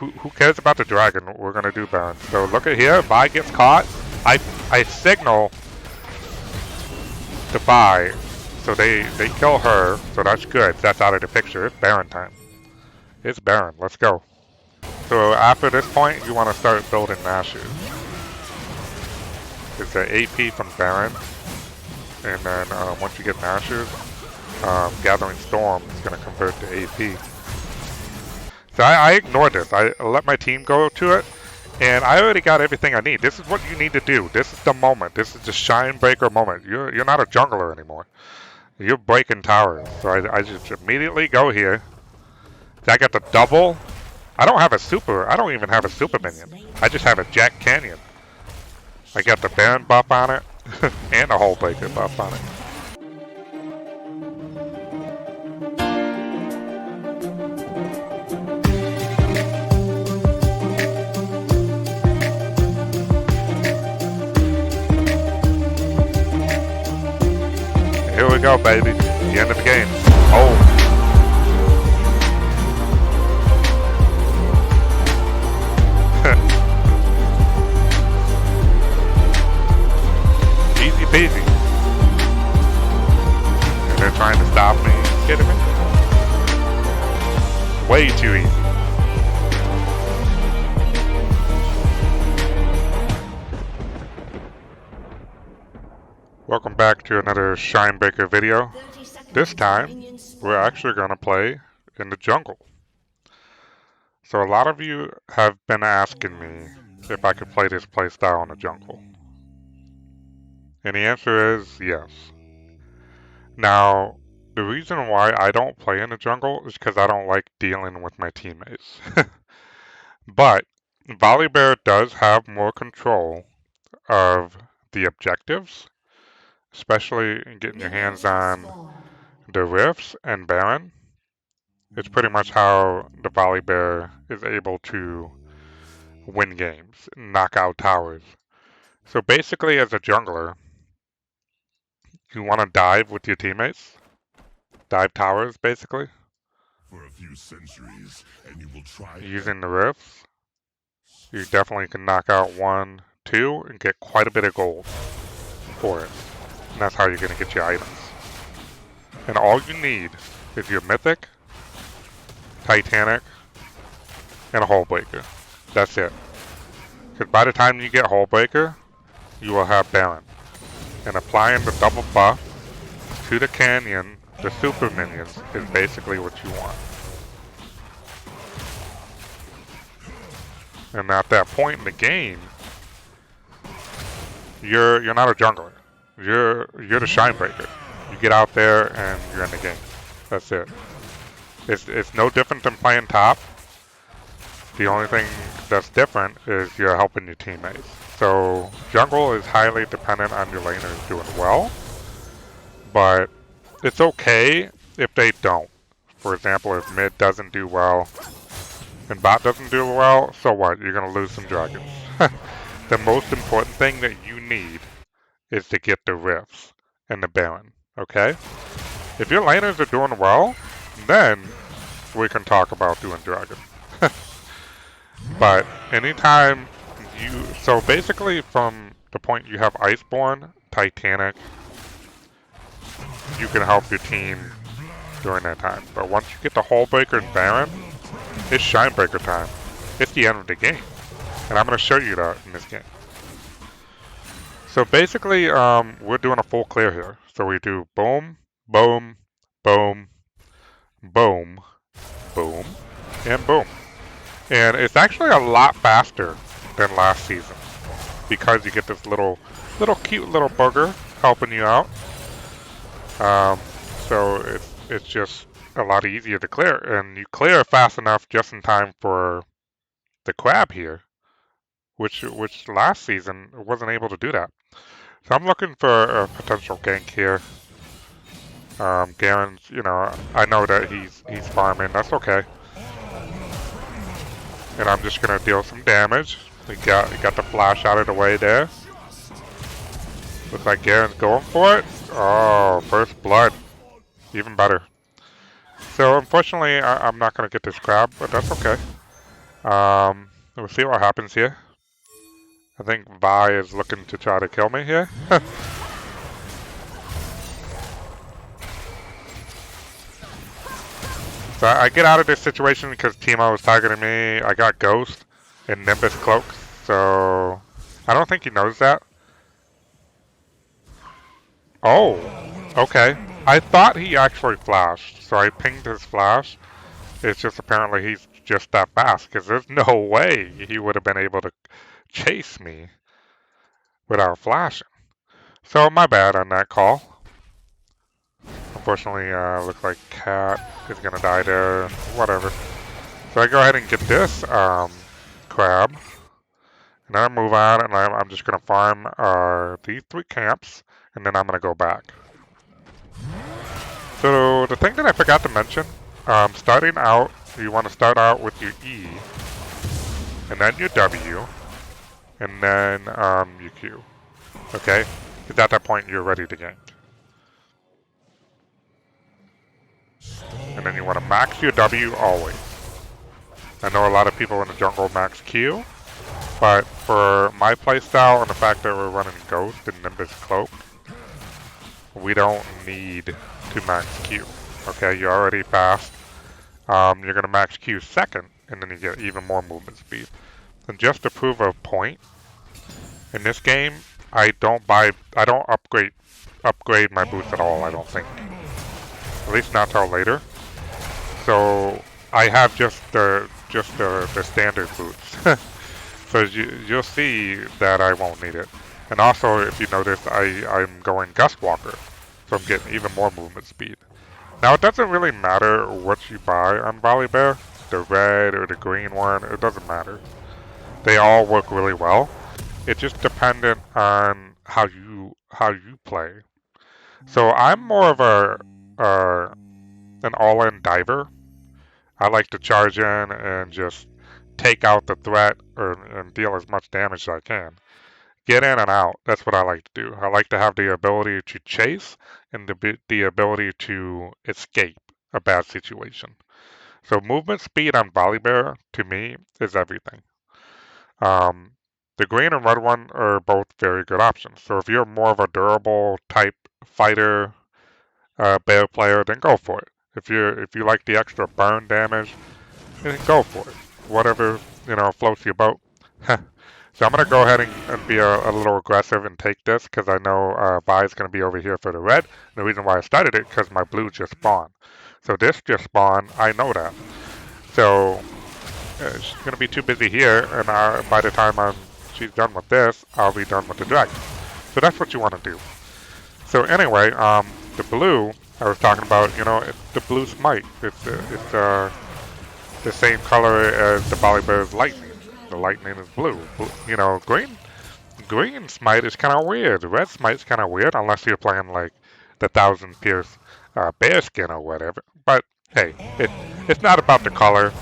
who cares about the dragon? We're gonna do Baron. So look at here. Vi gets caught. I signal to Vi, so they kill her. So that's good. That's out of the picture. It's Baron time. It's Baron. Let's go. So after this point, you want to start building Nashers. It's the AP from Baron, and then once you get Nashers, Gathering Storm is going to convert to AP. So I ignored this. I let my team go to it, and I already got everything I need. This is what you need to do. This is the moment. This is the Shrine Breaker moment. You're not a jungler anymore. You're breaking towers. So I just immediately go here. So I got the double. I don't have a super. I don't even have a super minion. I just have a Jack Canyon. I got the Baron buff on it, and a Hole Breaker buff on it. Here we go, baby. The end of the game. Oh. Easy peasy. And they're trying to stop me. Kidding me? Way too easy. Welcome back to another Shrine Breaker video. This time, we're actually going to play in the jungle. So a lot of you have been asking me if I could play this playstyle in the jungle. And the answer is yes. Now, the reason why I don't play in the jungle is because I don't like dealing with my teammates. But Volibear does have more control of the objectives, especially getting your hands on the Rifts and Baron. It's pretty much how the Volibear is able to win games, knock out towers. So basically, as a jungler, you want to dive with your teammates, dive towers, basically. For a few centuries, and you will try using the Rifts. You definitely can knock out 1, 2, and get quite a bit of gold for it. And that's how you're going to get your items. And all you need is your Mythic, Titanic, and a Hole Breaker. That's it. Because by the time you get Hole Breaker, you will have Baron. And applying the double buff to the canyon, the super minions, is basically what you want. And at that point in the game, you're not a jungler. You're the Shrine Breaker. You get out there and you're in the game. That's it. It's no different than playing top. The only thing that's different is you're helping your teammates. So jungle is highly dependent on your laners doing well, but it's okay if they don't. For example, if mid doesn't do well and bot doesn't do well, so what? You're gonna lose some dragons. The most important thing that you need is to get the Rifts and the Baron, okay? If your laners are doing well, then we can talk about doing dragon. But anytime so basically from the point you have Iceborne, Titanic, you can help your team during that time. But once you get the Hole Breaker and Baron, it's Shrine Breaker time. It's the end of the game. And I'm going to show you that in this game. So basically, we're doing a full clear here. So we do boom, boom, boom, boom, boom, and boom. And it's actually a lot faster than last season because you get this little cute little bugger helping you out. So it's just a lot easier to clear, and you clear fast enough just in time for the crab here, which last season wasn't able to do that. So I'm looking for a potential gank here. Garen's, I know that he's farming. That's okay. And I'm just gonna deal some damage. We got the flash out of the way there. Looks like Garen's going for it. Oh, first blood. Even better. So unfortunately, I'm not gonna get this crab, but that's okay. We'll see what happens here. I think Vi is looking to try to kill me here. So I get out of this situation because Teemo was targeting me. I got Ghost and Nimbus Cloaks, so I don't think he knows that. Oh, okay. I thought he actually flashed, so I pinged his flash. It's just apparently he's just that fast, because there's no way he would have been able to chase me without flashing. So my bad on that call. Unfortunately, looks like Cat is gonna die there. Whatever. So I go ahead and get this crab, and then I move on, and I'm just gonna farm these 3 camps, and then I'm gonna go back. So the thing that I forgot to mention, starting out, you want to start out with your E, and then your W, and then your Q. Okay? Because at that point you're ready to gank. And then you want to max your W always. I know a lot of people in the jungle max Q, but for my playstyle and the fact that we're running Ghost and Nimbus Cloak, we don't need to max Q. Okay, you're already fast. You're going to max Q second, and then you get even more movement speed. And just to prove a point, in this game, I don't upgrade my boots at all, I don't think. At least not till later. So I have just the standard boots. So you'll see that I won't need it. And also, if you notice, I'm going Gust Walker, so I'm getting even more movement speed. Now, it doesn't really matter what you buy on Volibear, the red or the green one, it doesn't matter. They all work really well. It's just dependent on how you play. So I'm more of an all-in diver. I like to charge in and just take out the threat and deal as much damage as I can. Get in and out. That's what I like to do. I like to have the ability to chase and the ability to escape a bad situation. So movement speed on Volibear, to me, is everything. The green and red one are both very good options. So if you're more of a durable type fighter, bear player, then go for it. If you like the extra burn damage, then go for it. Whatever floats your boat. So I'm gonna go ahead and be a little aggressive and take this because I know Vi's gonna be over here for the red. And the reason why I started it because my blue just spawned. So this just spawned. I know that. So she's gonna be too busy here, and by the time she's done with this, I'll be done with the dragon. So that's what you want to do. So anyway, the blue I was talking about, it's the blue smite. It's the same color as the Volibear's lightning. The lightning is blue. Green smite is kind of weird. Red smite's kind of weird unless you're playing like the 1000 Pierce bear skin or whatever. But hey, it's not about the color.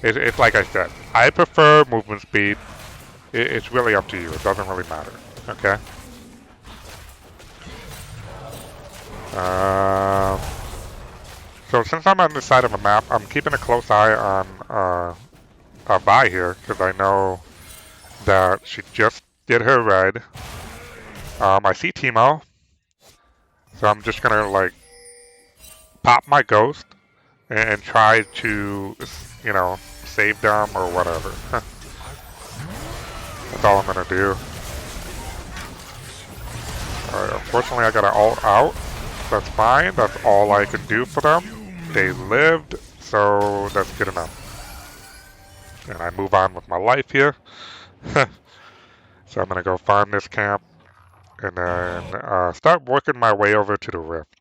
It's like I said. I prefer movement speed. It's really up to you. It doesn't really matter. Okay. So since I'm on this side of the map, I'm keeping a close eye on Vi here because I know that she just did her red. I see Teemo, so I'm just gonna like pop my ghost and try to save them or whatever. That's all I'm gonna do. Alright, unfortunately I gotta ult out. That's fine. That's all I can do for them. They lived, so that's good enough. And I move on with my life here. So I'm gonna go farm this camp and then start working my way over to the rift.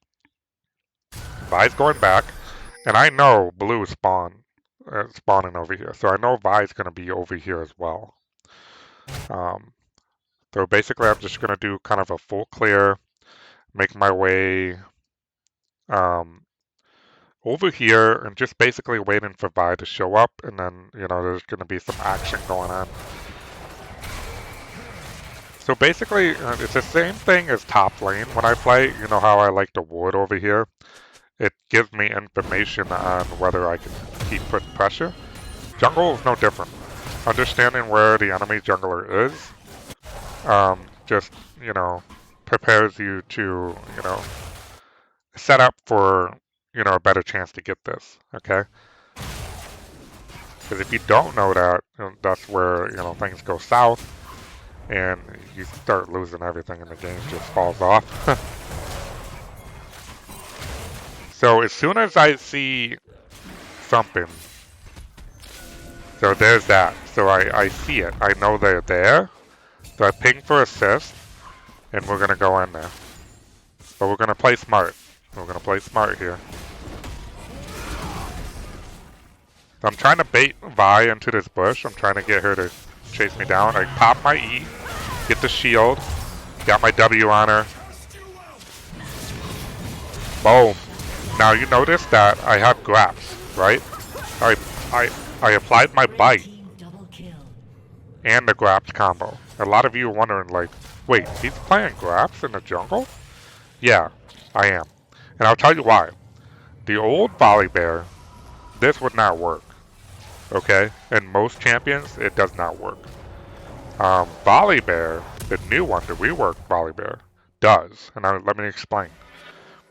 Vi's going back, and I know blue is spawning over here, so I know Vi's gonna be over here as well. So basically, I'm just gonna do kind of a full clear, make my way over here, and just basically waiting for Vi to show up, and then there's gonna be some action going on. So basically, it's the same thing as top lane when I play. You know how I like to ward over here? It gives me information on whether I can keep putting pressure. Jungle is no different. Understanding where the enemy jungler is, just, you know, prepares you to, you know, set up for, you know, a better chance to get this, okay? Because if you don't know that, you know, that's where, you know, things go south, and you start losing everything and the game just falls off. So as soon as I see something, so there's that. So I see it. I know they're there. So I ping for assist, and we're going to go in there. But we're going to play smart. We're going to play smart here. So I'm trying to bait Vi into this bush. I'm trying to get her to chase me down. I pop my E, get the shield, got my W on her. Boom. Now you notice that I have grabs, right? I applied my bite and the grabs combo. A lot of you are wondering, like, wait, he's playing grabs in the jungle? Yeah, I am. And I'll tell you why. The old Volibear, this would not work. Okay? And most champions, it does not work. Volibear, the new one, the reworked Volibear, does. And let me explain.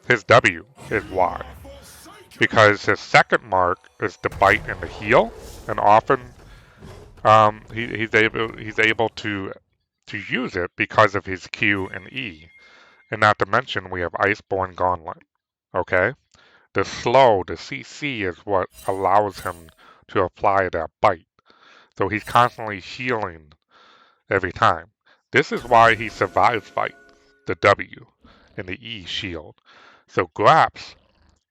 His W is Y. Because his second mark is the bite and the heal, and often he's able to use it because of his Q and E. And not to mention we have Iceborne Gauntlet. Okay? The slow, the CC is what allows him to apply that bite. So he's constantly healing every time. This is why he survives fight, the W and the E shield. So Graps,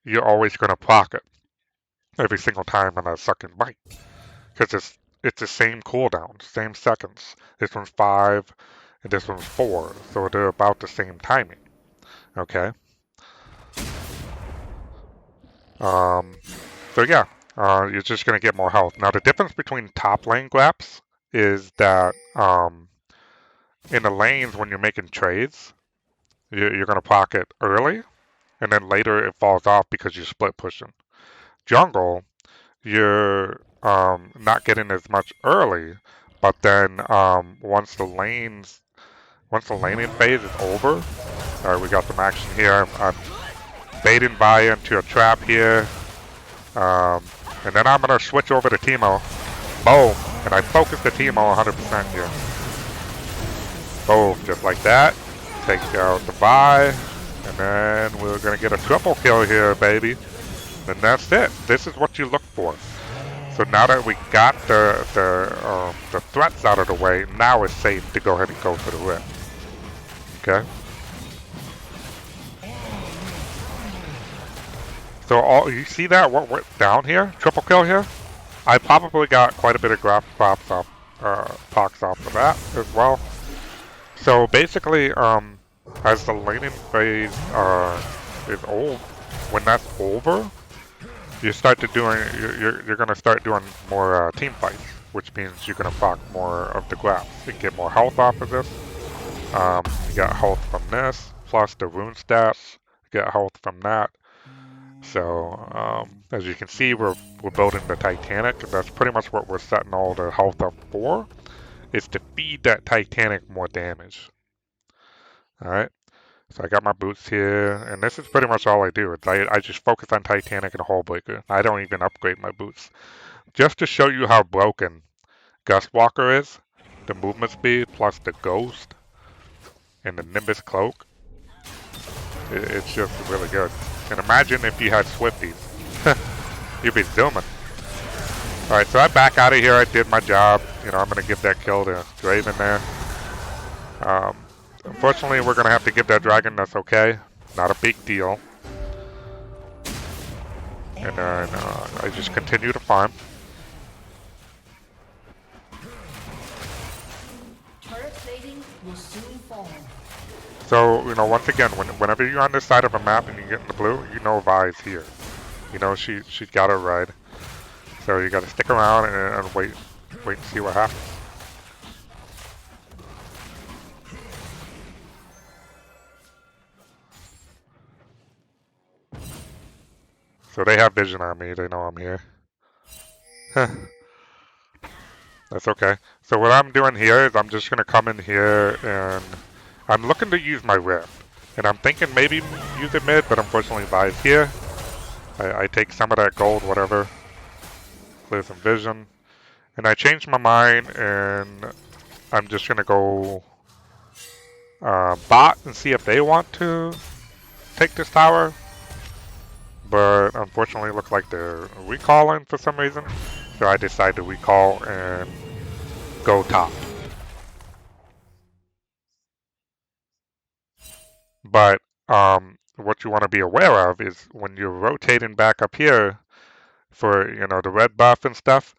you're always going to proc it every single time on a second bite. Because it's the same cooldown, same seconds. This one's 5 and this one's 4. So they're about the same timing. Okay? So yeah, you're just going to get more health. Now the difference between top lane Graps is that in the lanes when you're making trades, you're going to proc it early, and then later it falls off because you're split pushing. Jungle, you're not getting as much early, but then once the laning phase is over, we got some action here. I'm baiting Vi into a trap here, and then I'm going to switch over to Teemo. Boom, and I focus the Teemo 100% here. Boom, just like that. Take out the Vi, and then we're going to get a triple kill here, baby. And that's it. This is what you look for. So now that we got the threats out of the way, now it's safe to go ahead and go for the rip. Okay? So you see that what went down here? Triple kill here? I probably got quite a bit of graph procs off of that as well. So basically, as the laning phase is old, when that's over, you start to you're gonna start doing more team fights, which means you're gonna proc more of the grabs. You can get more health off of this. You got health from this, plus the rune stats. You get health from that. So as you can see, we're building the Titanic. That's pretty much what we're setting all the health up for. Is to feed that Titanic more damage. Alright, so I got my boots here, and this is pretty much all I do. I just focus on Titanic and Hullbreaker. I don't even upgrade my boots. Just to show you how broken Gustwalker is, the movement speed plus the Ghost and the Nimbus Cloak, it's just really good. And imagine if you had Swifties. You'd be zooming. Alright, so I back out of here. I did my job. You know, I'm going to give that kill to Draven there. Unfortunately, we're going to have to give that dragon. That's okay. Not a big deal. And then I just continue to farm. So, you know, once again, whenever you're on this side of a map and you get in the blue, you know Vi's here. You know she's got her ride. So you got to stick around and wait and see what happens. So they have vision on me. They know I'm here. That's okay. So what I'm doing here is I'm just gonna come in here and I'm looking to use my Rift. And I'm thinking maybe use it mid, but unfortunately Vi's here. I take some of that gold, whatever. Clear some vision. And I changed my mind and I'm just gonna go bot and see if they want to take this tower. But unfortunately it looks like they're recalling for some reason. So I decided to recall and go top. But what you want to be aware of is when you're rotating back up here for, you know, the red buff and stuff,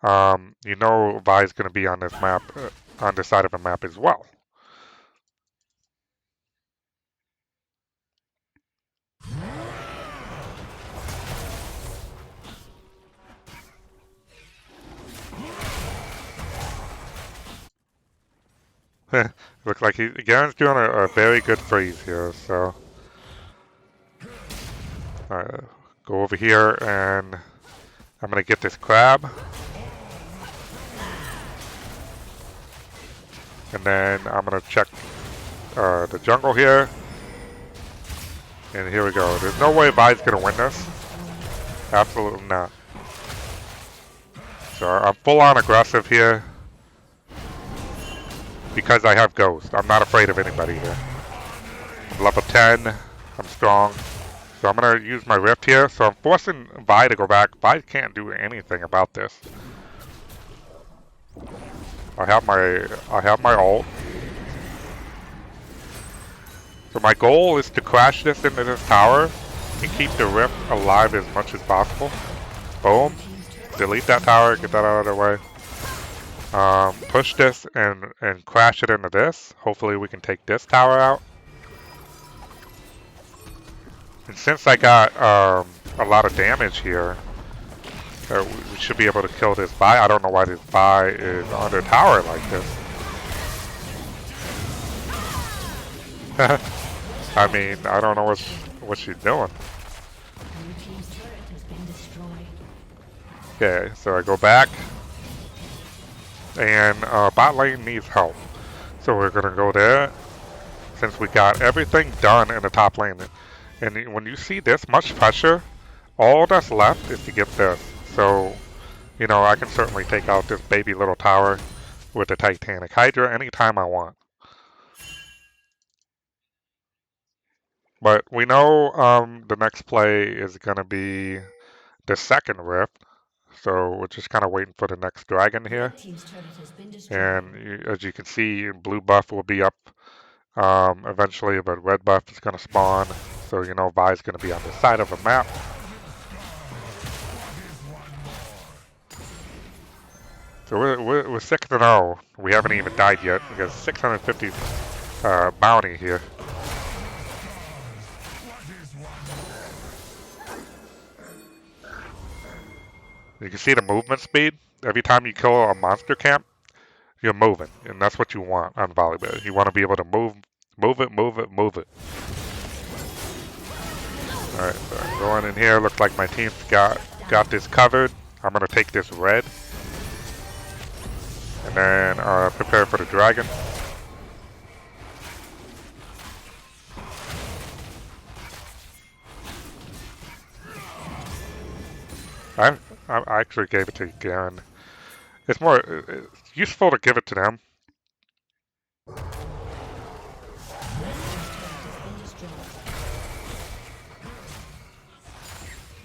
you know Vi's going to be on this map, on this side of the map as well. Looks like Garen's doing a very good freeze here, so go over here and I'm going to get this crab. And then I'm going to check the jungle here. And here we go. There's no way Vi's going to win this. Absolutely not. So I'm full on aggressive here. Because I have Ghost. I'm not afraid of anybody here. I'm level 10. I'm strong. So I'm going to use my Rift here. So I'm forcing Vi to go back. Vi can't do anything about this. I have my ult. So my goal is to crash this into this tower and keep the Rift alive as much as possible. Boom. Delete that tower, get that out of the way. Push this and crash it into this. Hopefully we can take this tower out. And since I got a lot of damage here, we should be able to kill this Vi. I don't know why this Vi is under tower like this. I mean, I don't know what she's doing. Okay, so I go back. And bot lane needs help. So we're going to go there. Since we got everything done in the top lane. And when you see this much pressure, all that's left is to get this. So, you know, I can certainly take out this baby little tower with the Titanic Hydra anytime I want. But we know the next play is going to be the second Rift. So we're just kind of waiting for the next dragon here. And as you can see, blue buff will be up eventually, but red buff is going to spawn. So you know Vi's going to be on the side of the map. So we're 6-0. We haven't even died yet. We got 650 bounty here. You can see the movement speed. Every time you kill a monster camp, you're moving, and that's what you want on Volibear. You want to be able to move it. Alright, so going in here, looks like my team's got this covered. I'm going to take this red. And then prepare for the dragon. I actually gave it to Garen. It's more useful to give it to them.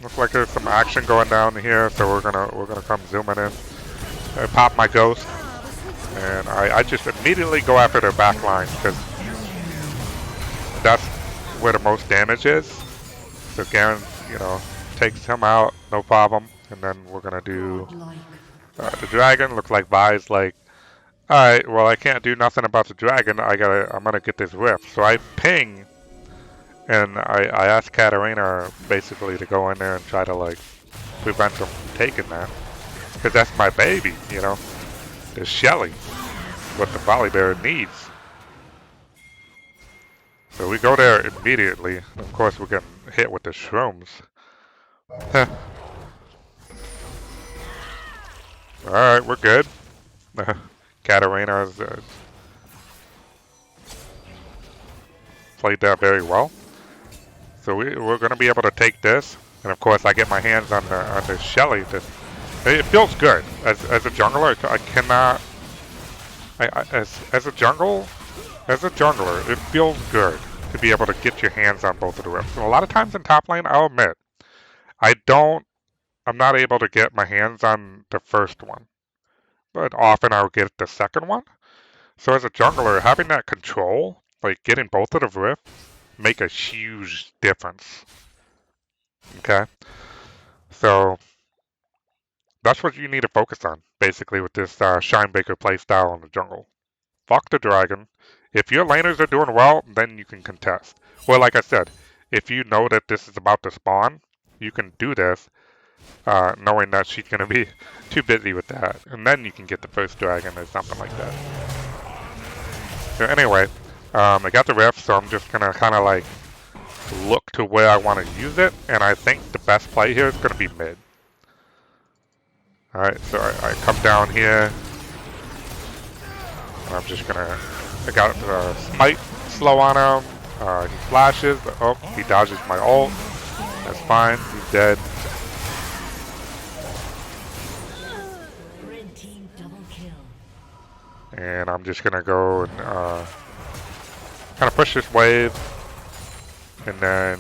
Looks like there's some action going down here, so we're gonna come zooming in. I pop my ghost, and I just immediately go after their back line because that's where the most damage is. So Garen, you know, takes him out, no problem. And then we're gonna do the dragon. Looks like Vi's like, all right, well I can't do nothing about the dragon. I'm gonna get this rift. So I ping, and I ask Katarina basically to go in there and try to like prevent them from taking that, because that's my baby, you know. There's Shelly, what the Volibear needs. So we go there immediately. Of course, we're getting hit with the shrooms. Alright, we're good. Katarina has played that very well. So we're going to be able to take this, and of course I get my hands on the Shelly. It feels good as a jungler. I cannot. As a jungler, it feels good to be able to get your hands on both of the rifts. And a lot of times in top lane, I'll admit, I'm not able to get my hands on the first one, but often I'll get the second one. So as a jungler, having that control, like getting both of the rifts, make a huge difference. Okay, so that's what you need to focus on, basically, with this Shine Breaker playstyle in the jungle. Fuck the dragon. If your laners are doing well, then you can contest. Well, like I said, if you know that this is about to spawn, you can do this, knowing that she's going to be too busy with that. And then you can get the first dragon or something like that. So anyway, I got the rift, so I'm just going to kind of like look to where I want to use it. And I think the best play here is going to be mid. Alright, so I come down here. And I'm just gonna. I got smite slow on him. He flashes. Oh, he dodges my ult. That's fine. He's dead. Red team double kill. And I'm just gonna go and kind of push this wave. And then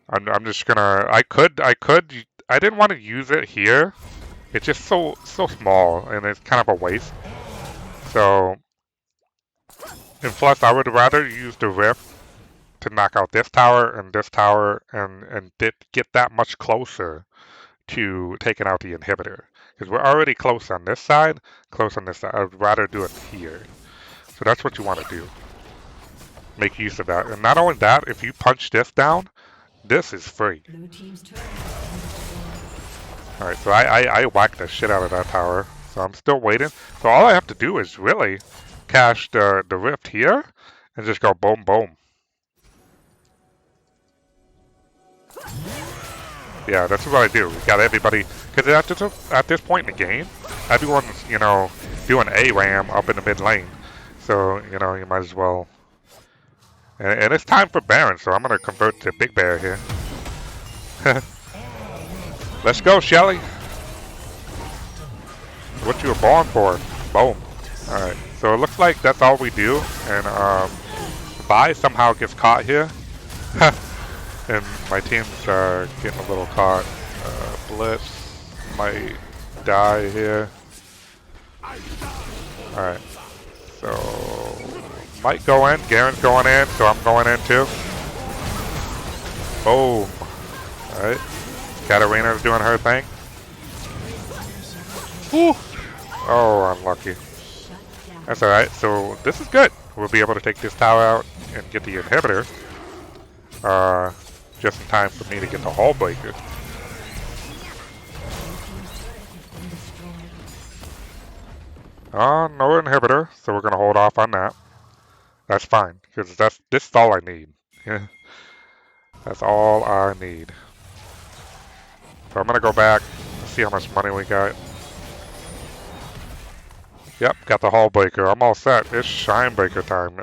I'm just gonna. I didn't want to use it here. It's just so small, and it's kind of a waste. So, and plus, I would rather use the rift to knock out this tower, and get that much closer to taking out the inhibitor. Because we're already close on this side, close on this side. I would rather do it here. So that's what you want to do. Make use of that. And not only that, if you punch this down, this is free. Blue team's turret. Alright, so I whacked the shit out of that tower. So I'm still waiting. So all I have to do is really cash the rift here and just go boom, boom. Yeah, that's what I do. We got everybody, because at this point in the game, everyone's, you know, doing ARAM up in the mid lane. So, you know, you might as well. And it's time for Baron, so I'm going to convert to Big Bear here. Let's go, Shelly. What you were born for. Boom. Alright, so it looks like that's all we do. And Vi somehow gets caught here. And my team's getting a little caught. Blitz might die here. Alright, so might go in. Garen's going in, so I'm going in too. Boom. Alright. Katarina's doing her thing. Woo! Oh, unlucky. That's alright, so this is good. We'll be able to take this tower out and get the inhibitor. Just in time for me to get the hull breaker. No inhibitor, so we're gonna hold off on that. That's fine, because this is all I need. Yeah. That's all I need. So I'm gonna go back and see how much money we got. Yep, got the hull breaker. I'm all set. It's Shine Breaker time.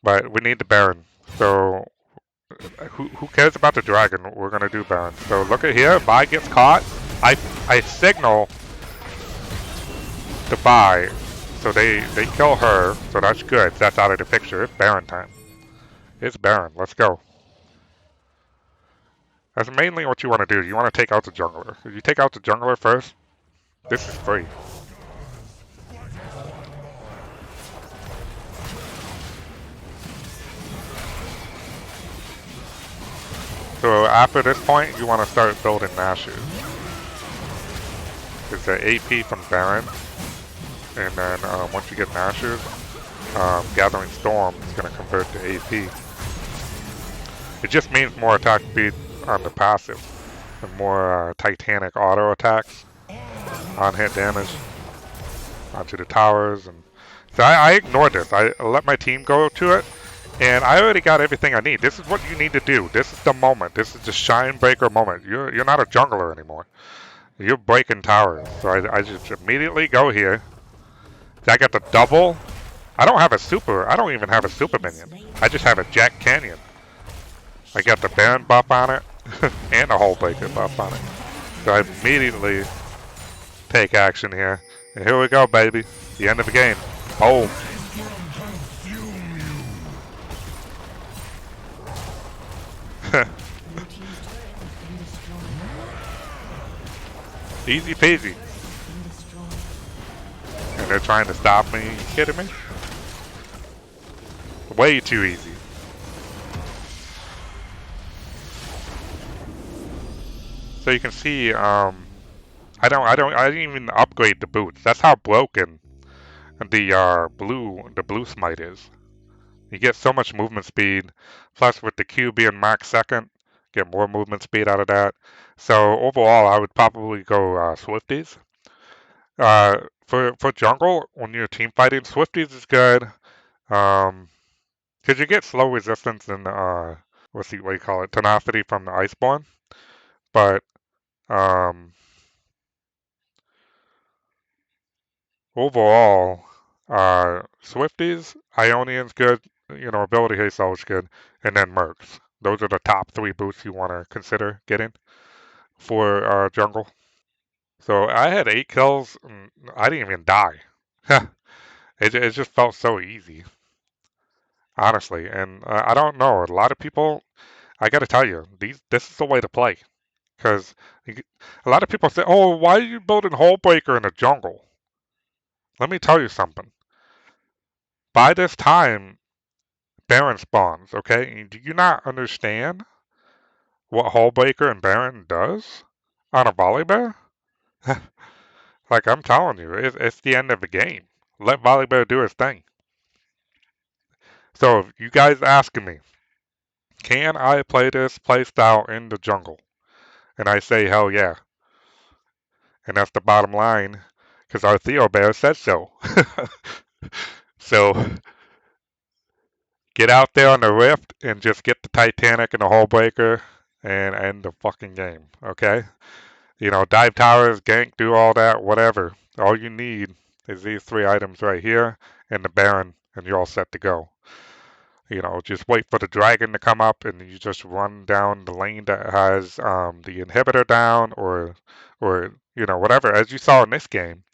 But we need the Baron. So who cares about the dragon? We're gonna do Baron. So look at here. Vi gets caught. I signal the Vi, so they kill her. So that's good. That's out of the picture. It's Baron time. It's Baron. Let's go. That's mainly what you want to do. You want to take out the jungler. If you take out the jungler first, this is free. So after this point, you want to start building Nashus. It's the AP from Baron. And then once you get Nashus, Gathering Storm is going to convert to AP. It just means more attack speed on the passive, and more Titanic auto attacks, on hit damage onto the towers, and so I ignored this. I let my team go to it, and I already got everything I need. This is what you need to do. This is the moment. This is the Shine Breaker moment. You're not a jungler anymore. You're breaking towers. So I just immediately go here. I get the double. I don't have a super. I don't even have a super minion. I just have a Jack Canyon. I got the Baron buff on it and a Hull Breaker buff on it. So I immediately take action here. And here we go, baby. The end of the game. Boom. Blue team's turret has been destroyed. Easy peasy. Been destroyed. And they're trying to stop me. You kidding me? Way too easy. So you can see, I didn't even upgrade the boots. That's how broken the blue smite is. You get so much movement speed, plus with the Q being max second, get more movement speed out of that. So overall, I would probably go Swifties. For jungle, when you're team fighting, Swifties is good. Because you get slow resistance and what do you call it, tenacity from the Iceborne. But overall, Swifties, Ionian's good, ability haste always good, and then Mercs. Those are the top 3 boosts you want to consider getting for jungle. So I had 8 kills, and I didn't even die. It just felt so easy, honestly. And I don't know, a lot of people, I got to tell you, this is the way to play. Because a lot of people say, oh, why are you building Hull Breaker in the jungle? Let me tell you something. By this time, Baron spawns, okay? Do you not understand what Hullbreaker and Baron does on a Volibear? Like I'm telling you, it's the end of the game. Let Volibear do his thing. So if you guys asking me, can I play this playstyle in the jungle? And I say hell yeah. And that's the bottom line, because ARTHEO Bear says so. So get out there on the Rift and just get the Titanic and the Hullbreaker and end the fucking game, okay? Dive towers, gank, do all that, whatever. All you need is these 3 items right here and the Baron, and you're all set to go. Just wait for the dragon to come up, and you just run down the lane that has the inhibitor down, or whatever. As you saw in this game,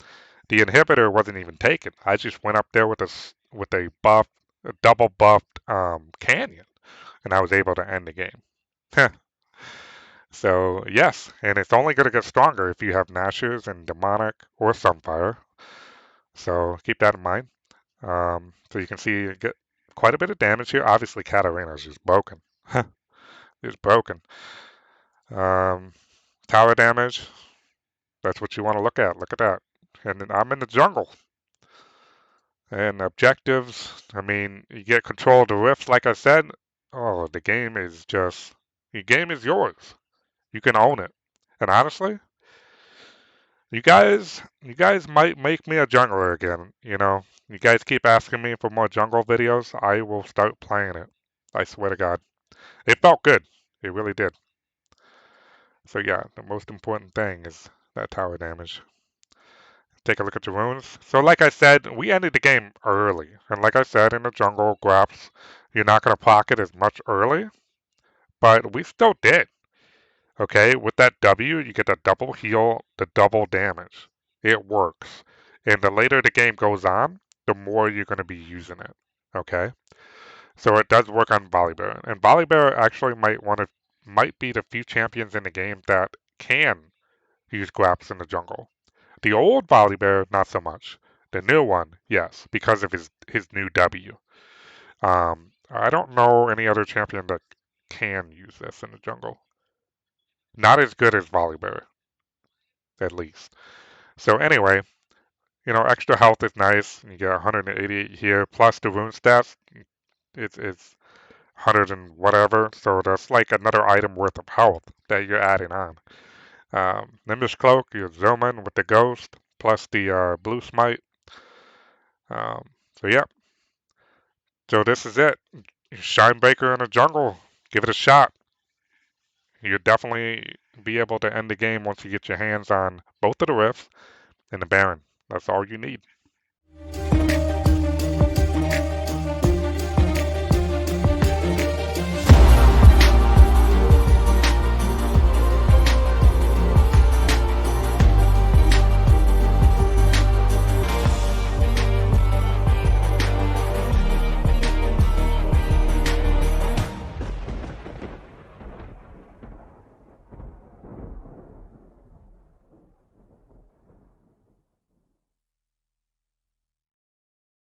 the inhibitor wasn't even taken. I just went up there with a double buffed canyon, and I was able to end the game. So yes, and it's only going to get stronger if you have Nashers and Demonic or Sunfire. So keep that in mind. So you can see you get quite a bit of damage here. Obviously, Katarina's just broken. Just broken. Um, Tower damage. That's what you want to look at. Look at that. And then I'm in the jungle. And objectives. I mean, you get control of the rifts, like I said. Oh, the game is yours. You can own it. And honestly, you guys might make me a jungler again. You guys keep asking me for more jungle videos. I will start playing it. I swear to God. It felt good. It really did. So yeah, the most important thing is that tower damage. Take a look at the runes. So like I said, we ended the game early. And like I said, in the jungle, Graps, you're not going to pocket as much early. But we still did. Okay, with that W, you get the double heal, the double damage. It works. And the later the game goes on, the more you're going to be using it. Okay? So it does work on Volibear. And Volibear actually might be the few champions in the game that can use Graps in the jungle. The old Volibear, not so much. The new one, yes, because of his new W. I don't know any other champion that can use this in the jungle. Not as good as Volibear, at least. So anyway, extra health is nice. You get 188 here, plus the rune stats. It's 100 and whatever. So that's like another item worth of health that you're adding on. Nimbus Cloak, you zoom in with the Ghost, plus the Blue Smite. So yeah. So this is it. Shine Breaker in the jungle. Give it a shot. You're definitely be able to end the game once you get your hands on both of the Rifts and the Baron. That's all you need.